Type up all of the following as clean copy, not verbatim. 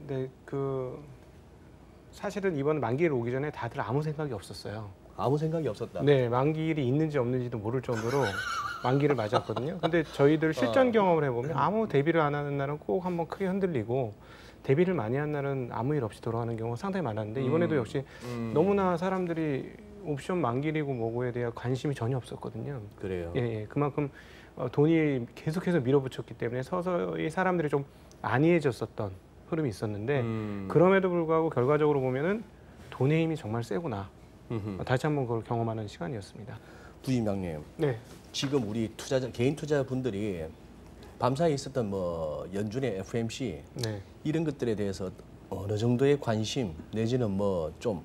네, 사실은 이번 만기일 오기 전에 다들 아무 생각이 없었어요. 아무 생각이 없었다. 네, 만기일이 있는지 없는지도 모를 정도로 만기를 맞았거든요. 근데 저희들 실전 경험을 해보면 아무 대비를 안 하는 날은 꼭 한번 크게 흔들리고 대비를 많이 한 날은 아무 일 없이 돌아가는 경우가 상당히 많았는데 이번에도 역시 너무나 사람들이 옵션 만기일이고 뭐고에 대한 관심이 전혀 없었거든요. 그래요. 예, 예. 그만큼 돈이 계속해서 밀어붙였기 때문에 서서히 사람들이 좀 안이해졌었던 흐름이 있었는데 그럼에도 불구하고 결과적으로 보면은 돈의 힘이 정말 세구나. 다시 한번 그걸 경험하는 시간이었습니다. 부팀장님, 네. 지금 우리 개인 투자분들이 밤사이에 있었던 뭐 연준의 FOMC 네. 이런 것들에 대해서 어느 정도의 관심 내지는 뭐 좀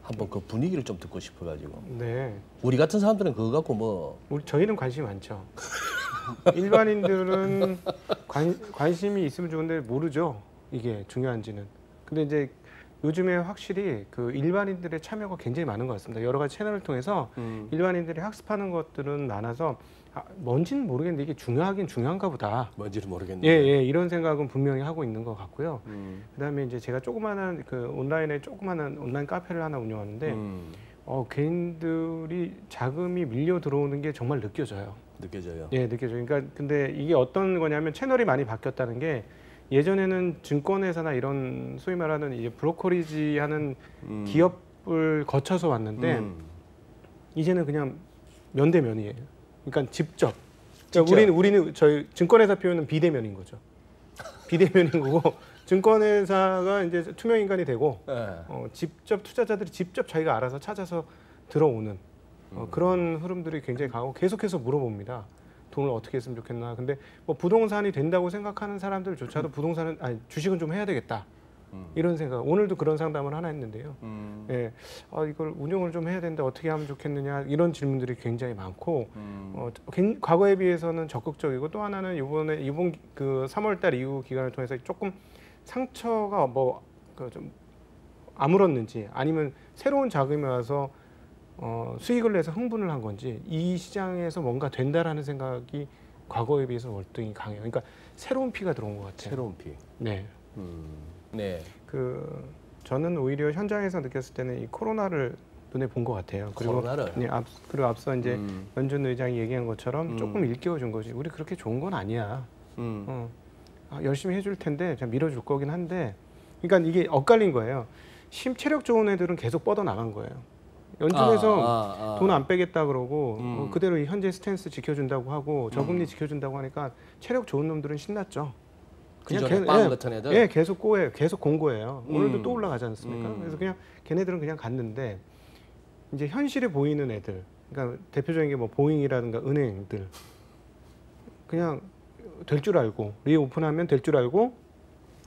한번 그 분위기를 좀 듣고 싶어가지고. 네. 우리 같은 사람들은 그거 갖고 뭐 저희는 관심이 많죠. 일반인들은 관심이 있으면 좋은데 모르죠. 이게 중요한지는. 근데 이제 요즘에 확실히 그 일반인들의 참여가 굉장히 많은 것 같습니다. 여러 가지 채널을 통해서 일반인들이 학습하는 것들은 많아서 뭔지는 모르겠는데 이게 중요하긴 중요한가 보다. 뭔지는 모르겠는데. 예, 예, 이런 생각은 분명히 하고 있는 것 같고요. 그다음에 이제 제가 조그마한 온라인에 조그마한 온라인 카페를 하나 운영하는데 개인들이 자금이 밀려 들어오는 게 정말 느껴져요. 느껴져요. 예, 느껴져요. 그러니까 근데 이게 어떤 거냐면 채널이 많이 바뀌었다는 게 예전에는 증권회사나 이런 소위 말하는 이제 브로커리지 하는 기업을 거쳐서 왔는데 이제는 그냥 면대면이에요. 그러니까 직접. 그러니까 우리는 저희 증권회사 표현은 비대면인 거죠. 비대면인 거고 증권회사가 이제 투명 인간이 되고 직접 투자자들이 직접 자기가 알아서 찾아서 들어오는 그런 흐름들이 굉장히 강하고 계속해서 물어봅니다. 돈을 어떻게 했으면 좋겠나. 근데 뭐 부동산이 된다고 생각하는 사람들조차도 주식은 좀 해야 되겠다. 이런 생각. 오늘도 그런 상담을 하나 했는데요. 예, 이걸 운영을 좀 해야 되는데 어떻게 하면 좋겠느냐 이런 질문들이 굉장히 많고 과거에 비해서는 적극적이고 또 하나는 이번 그 3월달 이후 기간을 통해서 조금 상처가 좀 아물었는지 아니면 새로운 자금이 와서 수익을 내서 흥분을 한 건지 이 시장에서 뭔가 된다라는 생각이 과거에 비해서 월등히 강해요. 그러니까 새로운 피가 들어온 것 같아요. 새로운 피. 네. 네. 저는 오히려 현장에서 느꼈을 때는 이 코로나를 눈에 본 것 같아요. 그리고 코로나를. 네, 그리고 앞서 이제 연준 의장이 얘기한 것처럼 조금 일깨워준 거지. 우리 그렇게 좋은 건 아니야. 열심히 해줄 텐데, 제가 밀어줄 거긴 한데, 그러니까 이게 엇갈린 거예요. 체력 좋은 애들은 계속 뻗어 나간 거예요. 연준에서 돈 안 빼겠다 그러고 그대로 현재 스탠스 지켜준다고 하고 저금리 지켜준다고 하니까 체력 좋은 놈들은 신났죠. 그냥 빵 같은 애들. 예, 계속 공고해요. 오늘도 또 올라가지 않습니까? 그래서 그냥 걔네들은 그냥 갔는데 이제 현실에 보이는 애들, 그러니까 대표적인 게 뭐 보잉이라든가 은행들 그냥 될 줄 알고 리오픈하면 될 줄 알고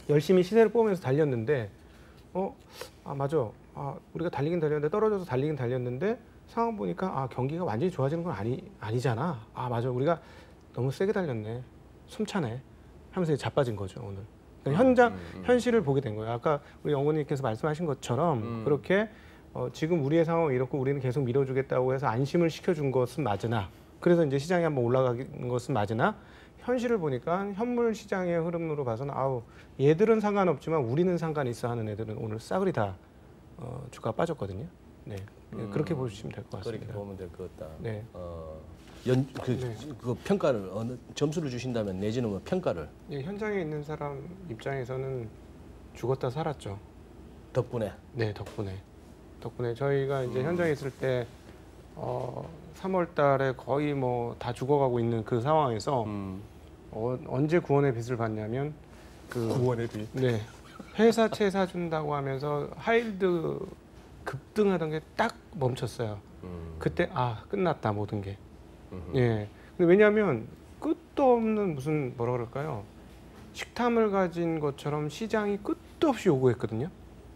열심히 시세를 뽑으면서 달렸는데 맞아. 우리가 달리긴 달렸는데 떨어져서 달리긴 달렸는데 상황 보니까 경기가 완전히 좋아지는 건 아니잖아. 맞아. 우리가 너무 세게 달렸네. 숨차네. 하면서 자빠진 거죠, 오늘. 그러니까 현실을 보게 된 거예요. 아까 우리 영호님께서 말씀하신 것처럼 그렇게 지금 우리의 상황이 이렇고 우리는 계속 밀어주겠다고 해서 안심을 시켜준 것은 맞으나 그래서 이제 시장이 한번 올라간 것은 맞으나 현실을 보니까 현물 시장의 흐름으로 봐서는 얘들은 상관없지만 우리는 상관이 있어 하는 애들은 오늘 싸그리 다 주가가 빠졌거든요. 네, 그렇게 보시면 될 것 같습니다. 그렇게 보면 될 것 같다. 네. 그 평가를 점수를 주신다면 내지는 뭐 평가를. 네, 현장에 있는 사람 입장에서는 죽었다 살았죠. 덕분에. 네, 덕분에 저희가 이제 현장에 있을 때 3월달에 거의 뭐 다 죽어가고 있는 그 상황에서 언제 구원의 빛을 봤냐면 구원의 빛. 네, 회사채 사준다고 하면서 하이힐드 급등하던 게 딱 멈췄어요. 그때 끝났다 모든 게. 예. 근데 왜냐하면 끝도 없는 무슨 뭐라 그럴까요? 식탐을 가진 것처럼 시장이 끝도 없이 요구했거든요.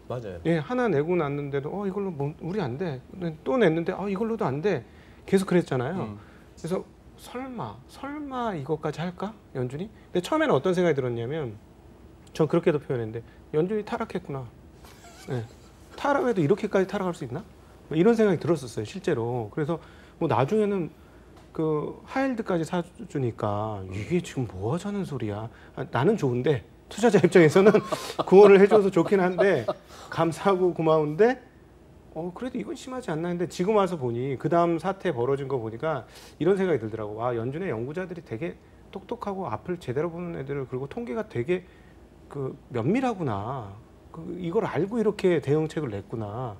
맞아요. 예, 하나 내고 났는데도 이걸로 우리 안 돼. 또 냈는데 이걸로도 안 돼. 계속 그랬잖아요. 그래서 설마 이것까지 할까? 연준이? 근데 처음에는 어떤 생각이 들었냐면 전 그렇게도 표현했는데 연준이 타락했구나. 네. 타락해도 이렇게까지 타락할 수 있나? 이런 생각이 들었었어요, 실제로. 그래서 뭐 나중에는 그 하이힐드까지 사주니까 이게 지금 뭐 하자는 소리야. 나는 좋은데 투자자 입장에서는 구원을 해줘서 좋긴 한데 감사하고 고마운데 그래도 이건 심하지 않나 했는데 지금 와서 보니 그 다음 사태 벌어진 거 보니까 이런 생각이 들더라고. 와, 연준의 연구자들이 되게 똑똑하고 앞을 제대로 보는 애들 그리고 통계가 되게 그 면밀하구나. 이걸 알고 이렇게 대응책을 냈구나.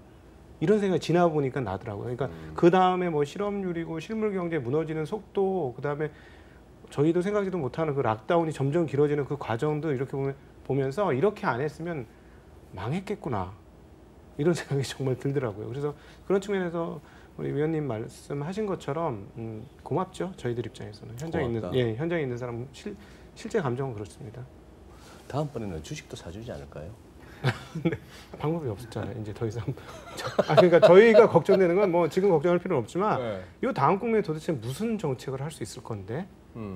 이런 생각이 지나 보니까 나더라고요. 그러니까 그 다음에 뭐 실업률이고 실물 경제 무너지는 속도, 그 다음에 저희도 생각지도 못하는 그 락다운이 점점 길어지는 그 과정도 이렇게 보면서 이렇게 안 했으면 망했겠구나. 이런 생각이 정말 들더라고요. 그래서 그런 측면에서 우리 위원님 말씀하신 것처럼 고맙죠. 저희들 입장에서는 현장에 있는 사람 실제 감정은 그렇습니다. 다음번에는 주식도 사주지 않을까요? 네, 방법이 없었잖아요. 이제 더 이상. 그러니까 저희가 걱정되는 건 뭐 지금 걱정할 필요는 없지만 이 다음 국면에 도대체 무슨 정책을 할 수 있을 건데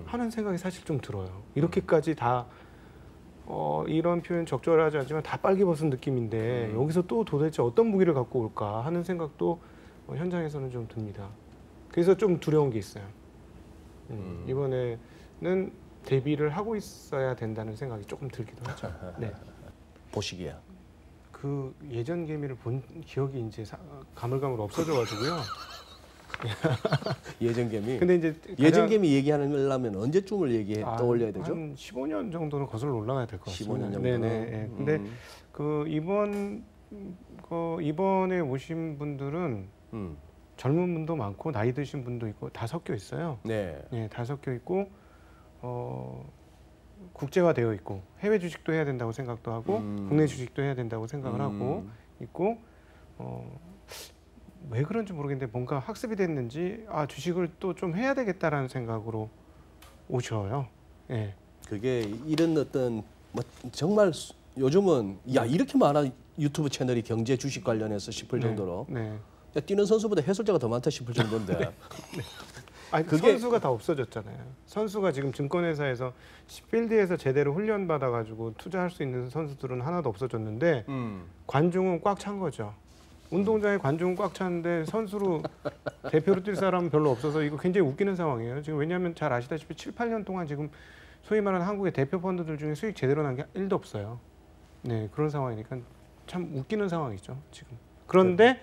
하는 생각이 사실 좀 들어요. 이렇게까지 다 이런 표현 적절하지 않지만 다 빨개 벗은 느낌인데 여기서 또 도대체 어떤 무기를 갖고 올까 하는 생각도 현장에서는 좀 듭니다. 그래서 좀 두려운 게 있어요. 이번에는 대비를 하고 있어야 된다는 생각이 조금 들기도 하죠. 네. 보시기야. 그 예전 개미를 본 기억이 이제 가물가물 없어져가지고요. 예전개미. 근데 이제 예전개미 얘기하려면 언제쯤을 떠올려야 되죠? 한 15년 정도는 거슬러 올라가야 될 것 같습니다. 15년 정도. 네네. 근데 그 이번에 오신 분들은 젊은 분도 많고 나이 드신 분도 있고 다 섞여 있어요. 네. 네, 다 섞여 있고 국제화되어 있고 해외 주식도 해야 된다고 생각도 하고 국내 주식도 해야 된다고 생각을 하고 있고 왜 그런지 모르겠는데 뭔가 학습이 됐는지 주식을 또 좀 해야 되겠다라는 생각으로 오셔요. 예. 그게 이런 어떤 뭐 정말 요즘은 야 이렇게 많아 유튜브 채널이 경제 주식 관련해서 싶을 정도로 네. 야, 뛰는 선수보다 해설자가 더 많다 싶을 정도인데. 네. 아니, 선수가 다 없어졌잖아요. 선수가 지금 증권회사에서 필드에서 제대로 훈련 받아가지고 투자할 수 있는 선수들은 하나도 없어졌는데 관중은 꽉 찬 거죠. 운동장에 관중은 꽉 찼는데 선수로 대표로 뛸 사람은 별로 없어서 이거 굉장히 웃기는 상황이에요. 지금 왜냐하면 잘 아시다시피 7, 8년 동안 지금 소위 말하는 한국의 대표 펀드들 중에 수익 제대로 난 게 1도 없어요. 네, 그런 상황이니까 참 웃기는 상황이죠, 지금. 그런데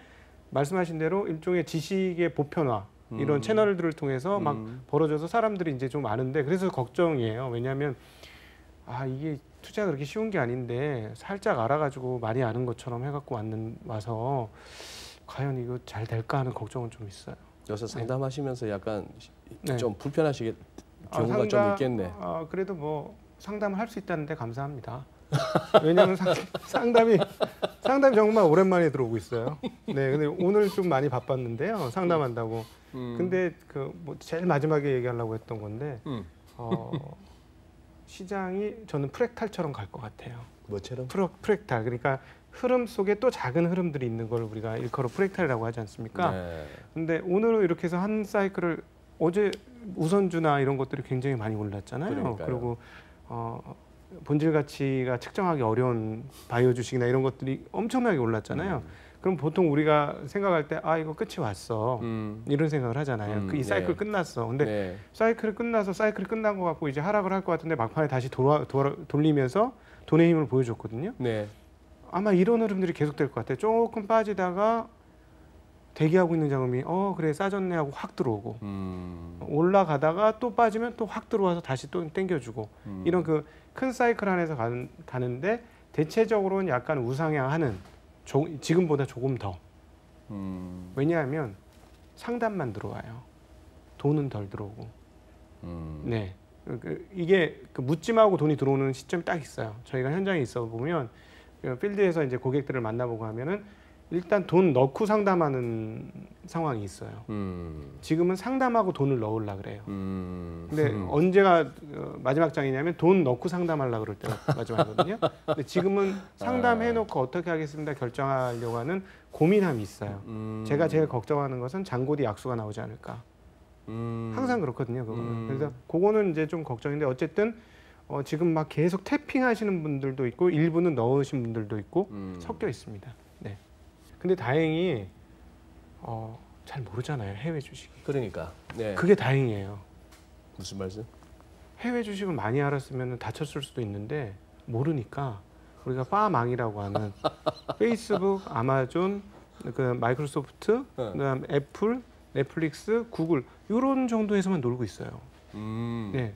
말씀하신 대로 일종의 지식의 보편화 이런 채널들을 통해서 막 벌어져서 사람들이 이제 좀 아는데 그래서 걱정이에요. 왜냐하면 이게 투자가 그렇게 쉬운 게 아닌데 살짝 알아가지고 많이 아는 것처럼 해갖고 와서 과연 이거 잘 될까 하는 걱정은 좀 있어요. 요새 상담하시면서 약간 네. 좀 불편하시게 경우가 좀 있겠네. 그래도 뭐 상담을 할 수 있다는데 감사합니다. 왜냐하면 상담이 정말 오랜만에 들어오고 있어요. 네, 근데 오늘 좀 많이 바빴는데요. 상담한다고. 근데 그 뭐 제일 마지막에 얘기하려고 했던 건데 시장이 저는 프랙탈처럼 갈 것 같아요. 뭐처럼? 프랙탈. 그러니까 흐름 속에 또 작은 흐름들이 있는 걸 우리가 일컬어 프랙탈이라고 하지 않습니까? 네. 근데 오늘은 이렇게 해서 한 사이클을 어제 우선주나 이런 것들이 굉장히 많이 올랐잖아요. 그러니까요. 그리고 본질 가치가 측정하기 어려운 바이오 주식이나 이런 것들이 엄청나게 올랐잖아요. 그럼 보통 우리가 생각할 때 이거 끝이 왔어 이런 생각을 하잖아요. 이 사이클 네. 끝났어. 근데 네. 사이클이 끝난 것 같고 이제 하락을 할 것 같은데 막판에 다시 돌리면서 돈의 힘을 보여줬거든요. 네. 아마 이런 흐름들이 계속될 것 같아요. 조금 빠지다가 대기하고 있는 자금이 그래 싸졌네 하고 확 들어오고 올라가다가 또 빠지면 또 확 들어와서 다시 또 땡겨주고 이런 그 큰 사이클 안에서 가는데 대체적으로는 약간 우상향하는 지금보다 조금 더 왜냐하면 상담만 들어와요. 돈은 덜 들어오고 네 이게 그 묻지마하고 돈이 들어오는 시점이 딱 있어요. 저희가 현장에 있어 보면 필드에서 이제 고객들을 만나보고 하면은 일단 돈 넣고 상담하는 상황이 있어요. 지금은 상담하고 돈을 넣으려 그래요. 근데 언제가 마지막 장이냐면 돈 넣고 상담하려 그럴 때가 마지막이거든요. 근데 지금은 상담해놓고 어떻게 하겠습니다 결정하려고 하는 고민함이 있어요. 제가 제일 걱정하는 것은 장고 뒤 약수가 나오지 않을까. 항상 그렇거든요. 그거는. 그래서 그거는 이제 좀 걱정인데 어쨌든 지금 막 계속 태핑하시는 분들도 있고 일부는 넣으신 분들도 있고 섞여 있습니다. 네. 근데 다행히 잘 모르잖아요. 해외 주식이. 그러니까. 네. 그게 다행이에요. 무슨 말씀? 해외 주식을 많이 알았으면 다쳤을 수도 있는데 모르니까 우리가 빠망이라고 하는 페이스북, 아마존, 그 마이크로소프트, 그다음 애플, 넷플릭스, 구글 이런 정도에서만 놀고 있어요. 네.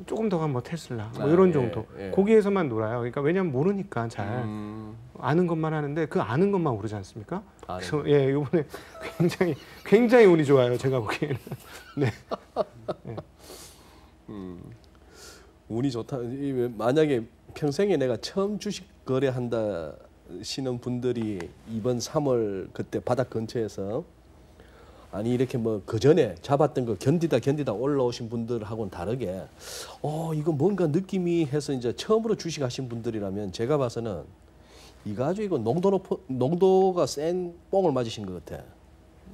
조금 더 가면 뭐 테슬라 뭐 이런 정도 거기에서만 놀아요. 그러니까 왜냐하면 모르니까 잘 아는 것만 하는데 그 아는 것만 모르지 않습니까? 그래서 예 이번에 굉장히 운이 좋아요. 제가 보기에는. 네. 네. 운이 좋다. 만약에 평생에 내가 처음 주식 거래한다 시는 분들이 이번 3월 그때 바닥 근처에서 아니 이렇게 뭐 그 전에 잡았던 거 견디다 올라오신 분들하고는 다르게 이거 뭔가 느낌이 해서 이제 처음으로 주식하신 분들이라면 제가 봐서는 이거 아주 이거 농도가 센 뽕을 맞으신 것 같아.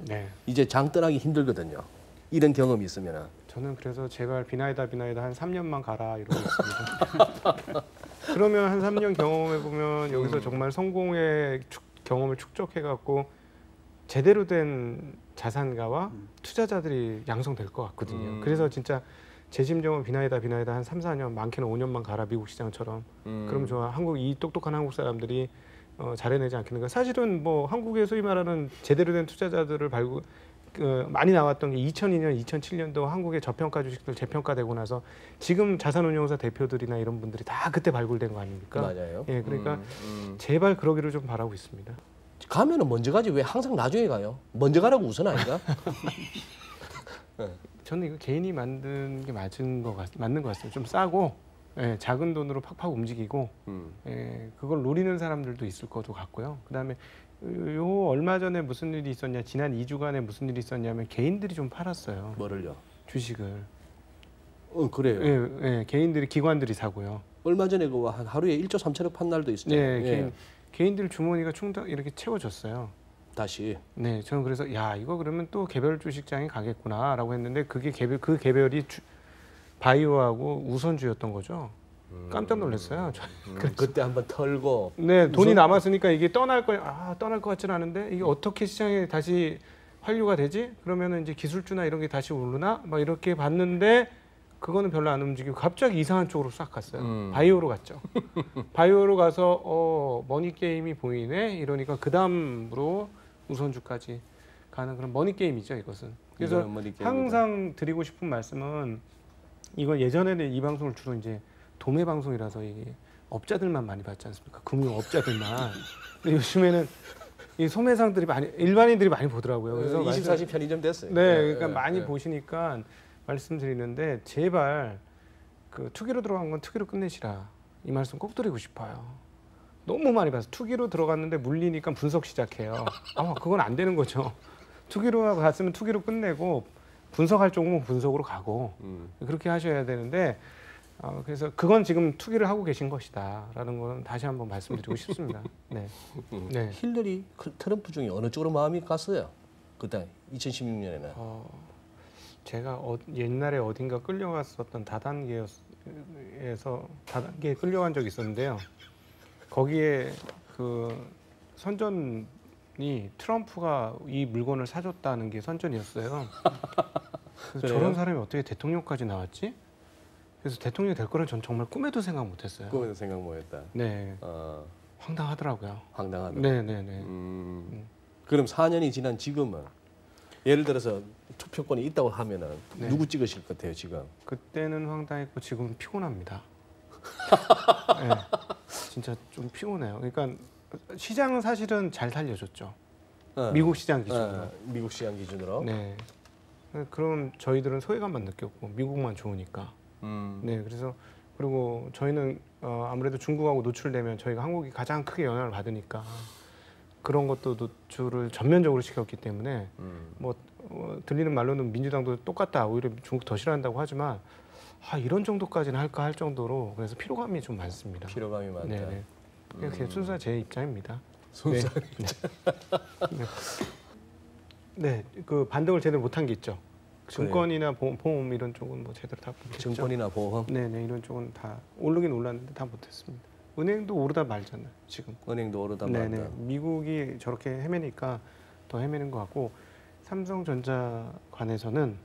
네. 이제 장 떠나기 힘들거든요. 이런 경험이 있으면은. 저는 그래서 제발 비나이다 한 3년만 가라 이러고 있습니다. 그러면 한 3년 경험해 보면 여기서 정말 성공의 경험을 축적해 갖고 제대로 된 자산가와 투자자들이 양성될 것 같거든요. 그래서 진짜 제 심정은 비나이다 한 3, 4년, 많게는 5년만 가라 미국 시장처럼. 그러면 좋아. 이 똑똑한 한국 사람들이 잘해내지 않겠는가. 사실은 뭐 한국의 소위 말하는 제대로 된 투자자들을 많이 나왔던 게 2002년, 2007년도 한국의 저평가 주식들 재평가되고 나서 지금 자산운용사 대표들이나 이런 분들이 다 그때 발굴된 거 아닙니까? 맞아요. 예, 그러니까 제발 그러기를 좀 바라고 있습니다. 가면은 먼저 가지 왜 항상 나중에 가요? 먼저 가라고 우선 아닌가? 저는 이거 개인이 만든 게 맞는 것 같습니다. 좀 싸고 예, 작은 돈으로 팍팍 움직이고 예, 그걸 노리는 사람들도 있을 것도 같고요. 그다음에 요 얼마 전에 무슨 일이 있었냐, 지난 2주간에 무슨 일이 있었냐면 개인들이 좀 팔았어요. 뭐를요? 주식을. 그래요. 예, 예, 개인들이 기관들이 사고요. 얼마 전에 그 하루에 1조 3천억 판 날도 있었죠. 네, 개인들 주머니가 충당 이렇게 채워졌어요. 다시. 네, 저는 그래서 야 이거 그러면 또 개별 주식장에 가겠구나라고 했는데 그게 그 개별이 바이오하고 우선주였던 거죠. 깜짝 놀랐어요. 그때 한번 털고. 네, 돈이 남았으니까 이게 떠날 것 같지는 않은데 이게 어떻게 시장에 다시 환류가 되지? 그러면은 이제 기술주나 이런 게 다시 오르나? 막 이렇게 봤는데 그거는 별로 안 움직이고 갑자기 이상한 쪽으로 싹 갔어요. 바이오로 갔죠. 바이오로 가서 머니 게임이 보이네 이러니까 그 다음으로 우선주까지 가는 그런 머니 게임이죠 이것은. 그래서 항상 드리고 싶은 말씀은 이건 예전에는 이 방송을 주로 이제 도매 방송이라서 이게 업자들만 많이 봤지 않습니까? 금융업자들만. 근데 요즘에는 이 소매상들이 일반인들이 많이 보더라고요. 그래서 24시 편의점 됐어요. 네, 그러니까 많이 보시니까 말씀드리는데 제발 그 투기로 들어간 건 투기로 끝내시라 이 말씀 꼭 드리고 싶어요. 너무 많이 봐서 투기로 들어갔는데 물리니까 분석 시작해요. 그건 안 되는 거죠. 투기로 갔으면 투기로 끝내고 분석할 쪽은 분석으로 가고 그렇게 하셔야 되는데 그래서 그건 지금 투기를 하고 계신 것이다라는 건 다시 한번 말씀드리고 싶습니다. 네. 네. 힐러리 트럼프 중에 어느 쪽으로 마음이 갔어요? 그때 2016년에는. 제가 옛날에 어딘가 끌려갔었던 다단계에 끌려간 적이 있었는데요. 거기에 그 선전이 트럼프가 이 물건을 사줬다는 게 선전이었어요. 그래서 저런 사람이 어떻게 대통령까지 나왔지? 그래서 대통령이 될 거는 전 정말 꿈에도 생각 못했어요. 꿈에도 생각 못했다. 네. 황당하더라고요. 황당하다. 네네네. 그럼 4년이 지난 지금은 예를 들어서 투표권이 있다고 하면은 누구 찍으실 것 같아요 지금? 그때는 황당했고 지금은 피곤합니다. 네. 진짜 좀 피곤해요. 그러니까 시장은 사실은 잘 살려줬죠. 미국 시장 기준으로. 미국 시장 기준으로. 네. 그럼 저희들은 소외감만 느꼈고 미국만 좋으니까. 네. 그래서 그리고 저희는 아무래도 중국하고 노출되면 저희가 한국이 가장 크게 영향을 받으니까 그런 것도 노출을 전면적으로 시켰기 때문에 들리는 말로는 민주당도 똑같다. 오히려 중국 더 싫어한다고 하지만 이런 정도까지는 할까 할 정도로 그래서 피로감이 좀 많습니다. 피로감이 많다. 네네. 그게 순수한 제 입장입니다. 순수한 네, 그 반등을 제대로 못한 게 있죠. 증권이나 보험 이런 쪽은 뭐 제대로 다 못했죠. 증권이나 보험. 네네 이런 쪽은 다 오르긴 올랐는데 다 못했습니다. 은행도 오르다 말잖아요 지금. 은행도 오르다 네네. 말다. 미국이 저렇게 헤매니까 더 헤매는 것 같고 삼성전자 관해서는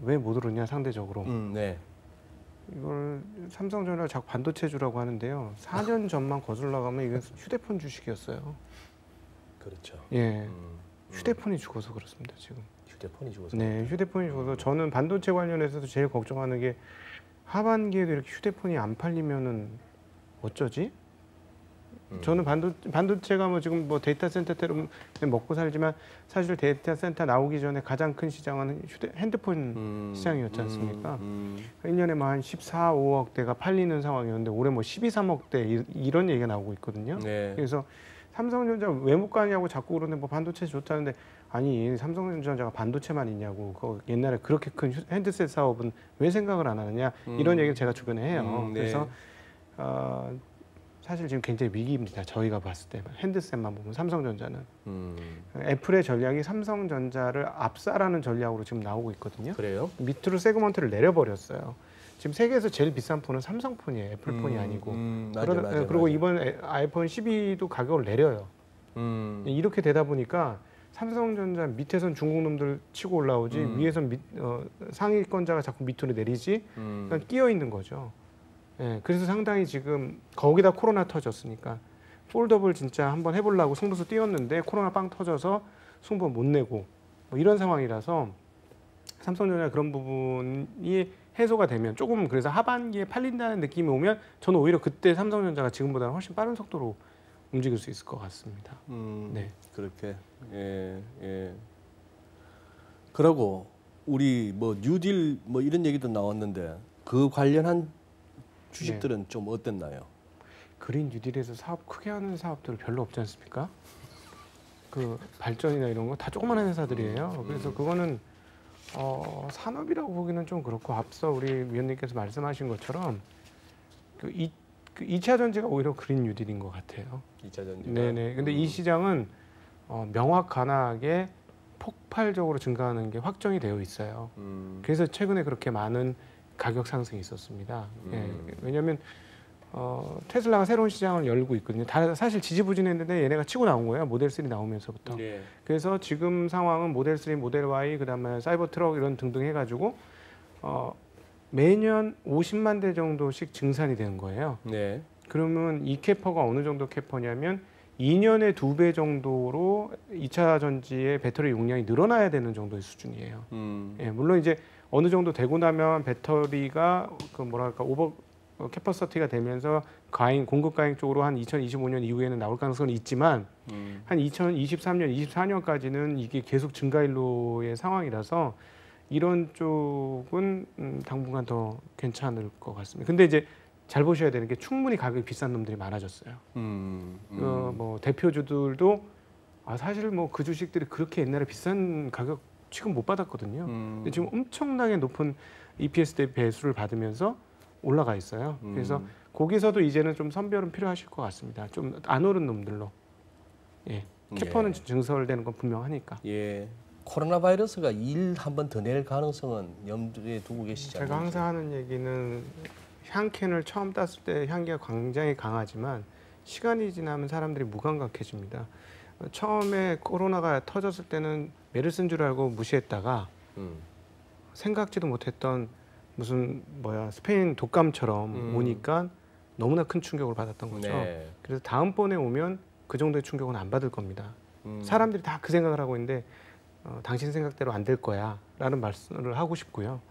왜 못 오르냐 상대적으로. 네. 이걸 삼성전자를 자꾸 반도체 주라고 하는데요. 4년 전만 거슬러 가면 이게 휴대폰 주식이었어요. 그렇죠. 예, 휴대폰이 죽어서 그렇습니다 지금. 휴대폰이 죽어서. 네, 휴대폰이 죽어서 저는 반도체 관련해서도 제일 걱정하는 게 하반기에도 이렇게 휴대폰이 안 팔리면은 어쩌지? 저는 반도체가 뭐 지금 뭐 데이터 센터 때문에 먹고 살지만 사실 데이터 센터 나오기 전에 가장 큰 시장은 핸드폰 시장이었지 않습니까? 1년에 뭐 한 14, 5억 대가 팔리는 상황이었는데 올해 뭐 12, 3억 대 이런 얘기가 나오고 있거든요. 네. 그래서 삼성전자 왜 못 가냐고 자꾸 그러는데 뭐 반도체 좋다는데 아니 삼성전자가 반도체만 있냐고 그 옛날에 그렇게 큰 핸드셋 사업은 왜 생각을 안 하느냐 이런 얘기를 제가 주변에 해요. 네. 그래서 사실 지금 굉장히 위기입니다. 저희가 봤을 때 핸드셋만 보면 삼성전자는 애플의 전략이 삼성전자를 압살하는 전략으로 지금 나오고 있거든요. 그래요? 밑으로 세그먼트를 내려버렸어요. 지금 세계에서 제일 비싼 폰은 삼성폰이에요. 애플폰이 아니고. 맞아. 그리고 이번 아이폰 12도 가격을 내려요. 이렇게 되다 보니까 삼성전자 밑에선 중국 놈들 치고 올라오지 위에선 상위권자가 자꾸 밑으로 내리지 그러니까 끼어 있는 거죠. 예, 그래서 상당히 지금 거기다 코로나 터졌으니까 폴더블 진짜 한번 해보려고 승부수 띄웠는데 코로나 빵 터져서 승부 못 내고 뭐 이런 상황이라서 삼성전자 그런 부분이 해소가 되면 조금 그래서 하반기에 팔린다는 느낌이 오면 저는 오히려 그때 삼성전자가 지금보다 훨씬 빠른 속도로 움직일 수 있을 것 같습니다. 네. 그렇게 예. 그러고 우리 뭐 뉴딜 뭐 이런 얘기도 나왔는데 그 관련한 주식들은 좀 어땠나요? 그린 뉴딜에서 사업 크게 하는 사업들 별로 없지 않습니까? 그 발전이나 이런 거 다 조그마한 회사들이에요. 그래서 그거는 산업이라고 보기는 좀 그렇고 앞서 우리 위원님께서 말씀하신 것처럼 그 2차 전지가 오히려 그린 뉴딜인 것 같아요. 2차 전지. 네네. 근데 이 시장은 명확하게 폭발적으로 증가하는 게 확정이 되어 있어요. 그래서 최근에 그렇게 많은 가격 상승이 있었습니다. 예, 왜냐하면 테슬라가 새로운 시장을 열고 있거든요. 사실 지지부진했는데 얘네가 치고 나온 거예요. 모델 3 나오면서부터. 네. 그래서 지금 상황은 모델 3, 모델 Y, 그다음에 사이버 트럭 이런 등등 해가지고 매년 50만 대 정도씩 증산이 되는 거예요. 네. 그러면 이 캐퍼가 어느 정도 캐퍼냐면 2년에 2배 정도로 2차 전지의 배터리 용량이 늘어나야 되는 정도의 수준이에요. 예, 물론 이제 어느 정도 되고 나면 배터리가 그 뭐랄까 오버 캐퍼시티가 되면서 공급 과잉 쪽으로 한 2025년 이후에는 나올 가능성은 있지만 한 2023년, 24년까지는 이게 계속 증가일로의 상황이라서 이런 쪽은 당분간 더 괜찮을 것 같습니다. 근데 이제 잘 보셔야 되는 게 충분히 가격이 비싼 놈들이 많아졌어요. 뭐 대표주들도 사실 뭐 그 주식들이 그렇게 옛날에 비싼 가격 지금 못 받았거든요. 근데 지금 엄청나게 높은 EPS 대 배수를 받으면서 올라가 있어요. 그래서 거기서도 이제는 좀 선별은 필요하실 것 같습니다. 좀 안 오른 놈들로. 예. 캐퍼는 증설되는 건 분명하니까. 예. 코로나 바이러스가 일 한 번 더 낼 가능성은 염두에 두고 계시지 않나요? 제가 항상 하는 얘기는 향캔을 처음 땄을 때 향기가 굉장히 강하지만 시간이 지나면 사람들이 무감각해집니다. 처음에 코로나가 터졌을 때는 메르스인 줄 알고 무시했다가 생각지도 못했던 무슨 스페인 독감처럼 오니까 너무나 큰 충격을 받았던 거죠. 네. 그래서 다음번에 오면 그 정도의 충격은 안 받을 겁니다. 사람들이 다 그 생각을 하고 있는데 당신 생각대로 안 될 거야 라는 말씀을 하고 싶고요.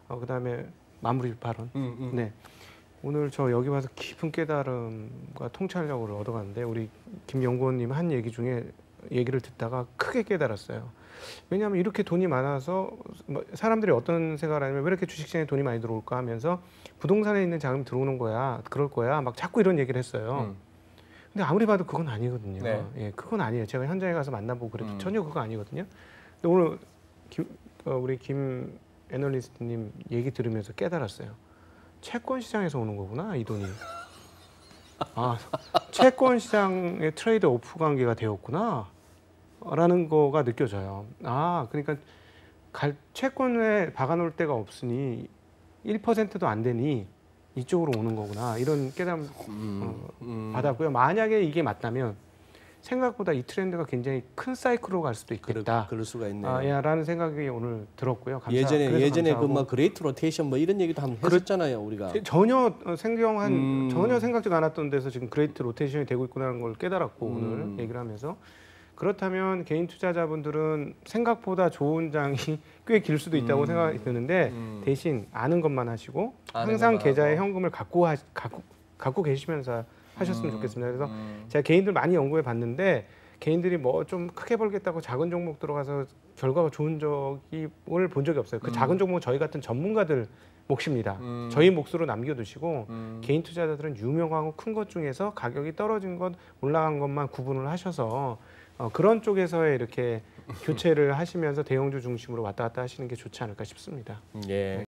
그다음에 마무리 발언. 네. 오늘 저 여기 와서 깊은 깨달음과 통찰력을 얻어갔는데 우리 김 연구원님 한 얘기 중에 얘기를 듣다가 크게 깨달았어요. 왜냐하면 이렇게 돈이 많아서 사람들이 어떤 생각을 하냐면 왜 이렇게 주식시장에 돈이 많이 들어올까 하면서 부동산에 있는 자금이 들어오는 거야, 그럴 거야 막 자꾸 이런 얘기를 했어요. 근데 아무리 봐도 그건 아니거든요. 네. 예, 그건 아니에요. 제가 현장에 가서 만나보고 그래도 전혀 그거 아니거든요. 근데 오늘 우리 김 애널리스트님 얘기 들으면서 깨달았어요. 채권 시장에서 오는 거구나 이 돈이. 채권 시장의 트레이드 오프 관계가 되었구나 라는 거가 느껴져요. 그러니까 채권에 박아놓을 데가 없으니 1%도 안 되니 이쪽으로 오는 거구나 이런 깨달음 받았고요. 만약에 이게 맞다면 생각보다 이 트렌드가 굉장히 큰 사이클로 갈 수도 있겠다. 그럴 수가 있네요. 라는 생각이 오늘 들었고요. 예전에 그 감사하고. 뭐 그레이트 로테이션 뭐 이런 얘기도 한번 했었잖아요, 우리가. 전혀 전혀 생각지도 않았던 데서 지금 그레이트 로테이션이 되고 있구나라는 걸 깨달았고 오늘 얘기를 하면서 그렇다면 개인 투자자분들은 생각보다 좋은 장이 꽤 길 수도 있다고 생각이 드는데 대신 아는 것만 하시고 항상 계좌에 현금을 갖고 계시면서 하셨으면 좋겠습니다. 그래서 제가 개인들 많이 연구해 봤는데 개인들이 뭐 좀 크게 벌겠다고 작은 종목 들어가서 결과가 좋은 적을 본 적이 없어요. 그 작은 종목은 저희 같은 전문가들 몫입니다. 저희 몫으로 남겨두시고 개인 투자자들은 유명하고 큰 것 중에서 가격이 떨어진 것, 올라간 것만 구분을 하셔서 그런 쪽에서의 이렇게 교체를 하시면서 대형주 중심으로 왔다 갔다 하시는 게 좋지 않을까 싶습니다. 예.